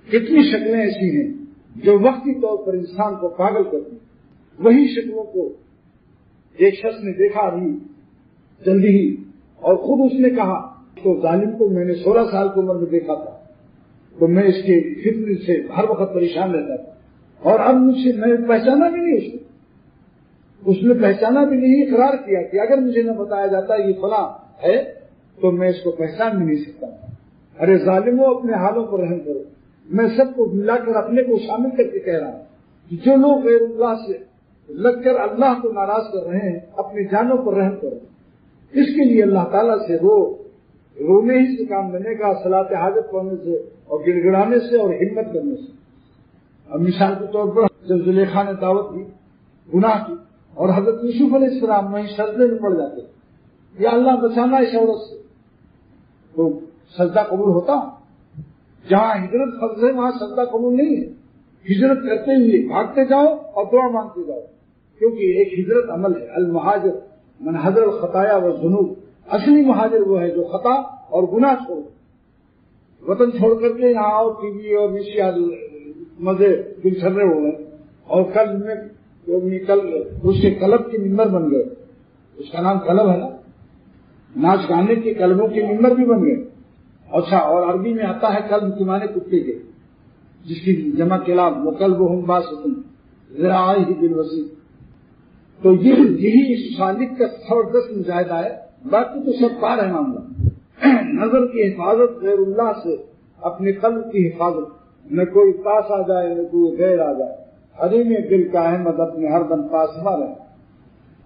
کتنی شکلیں ایسی ہیں جو وقتی طور پر انسان کو پاگل کرتی ہیں۔ وہی شکلوں کو ایک شخص نے دیکھا ابھی جلدی ہی، اور خود اس نے کہا تو ظالم کو میں نے 16 سال کی عمر میں دیکھا تھا، تو میں اس کے فتنے سے ہر وقت پریشان رہتا تھا، اور اب مجھ سے میں پہچانا بھی نہیں اس نے پہچانا بھی نہیں، اقرار کیا کہ اگر مجھے نہ بتایا جاتا یہ فلاں ہے تو میں اس کو پہچان بھی نہیں سکتا۔ ارے ظالموں، اپنے حالوں پر رحم کرو۔ میں سب کو ملا کر اپنے کو شامل کر کے کہہ رہا ہوں کہ جو لوگ غیر اللہ سے لگ کر اللہ کو ناراض کر رہے ہیں، اپنی جانوں پر رحم کرو۔ اس کے لیے اللہ تعالیٰ سے رونے ہی سے کام لینے کا، صلاۃ حاجت پڑھنے سے اور گڑ گڑانے سے اور ہمت کرنے سے۔ اب مثال کے طور پر جب زلیخا نے دعوت دی گناہ کی اور حضرت یوسف علیہ السلام وہیں سجدے میں پڑ جاتے، یا اللہ بچانا اس عورت سے، تو سجدہ قبول ہوتا؟ جہاں ہجرت فرض ہے وہاں سجدہ قبول نہیں ہے۔ ہجرت کرتے ہوئے بھاگتے جاؤ اور دعا مانگتے جاؤ، کیونکہ ایک ہجرت عمل ہے۔ المہاجر من حضر الخطایا والذنوب، اصلی مہاجر وہ ہے جو خطا اور گناہ چھوڑ وطن چھوڑ کر کے یہاں آؤ، ٹی وی اور نشیا مزے دل چھرے ہو گئے، اور کل اس کے کلب کے ممبر بن گئے۔ اس کا نام کلب ہے نا، ناچ گانے کے کلبوں کے ممبر بھی بن گئے۔ اچھا، اور عربی میں آتا ہے کلب کے معنی کتے کے، جس کی جمع کلاب وکلبہم باسط ذراعیہ بالوسیع۔ تو یہی اس سالک کا زبردست مجاہدہ ہے، باقی تو سب پار ہے معاملہ۔ نظر کی حفاظت، غیر اللہ سے اپنے قلب کی حفاظت، نہ کوئی پاس آ جائے نہ کوئی غیر آ جائے۔ حریم دل کا احمد اپنے ہر دم پاس ہوا رہے۔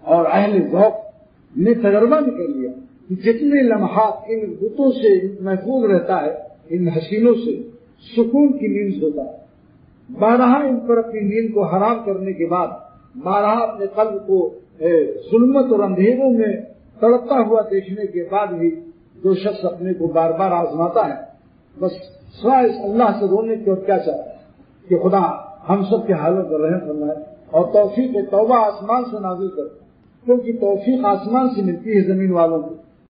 اور اہل ذوق نے تجربہ بھی کر لیا کہ جتنے لمحات ان بتوں سے محفوظ رہتا ہے، ان حسینوں سے سکون کی نیند سوتا ہے۔ بارہا ان پر اپنی نیند کو حرام کرنے کے بعد، بارہا اپنے قلب کو ظلمت اور اندھیروں میں تڑپتا ہوا دیکھنے کے بعد بھی جو شخص اپنے کو بار بار آزماتا ہے، بس سوائے اللہ سے رونے کی اور کیا چاہتا ہے کہ خدا ہم سب کے حالوں پر رحم فرمائے اور توفیق توبہ آسمان سے نازل کرے، کیونکہ توفیق آسمان سے ملتی ہے زمین والوں کو۔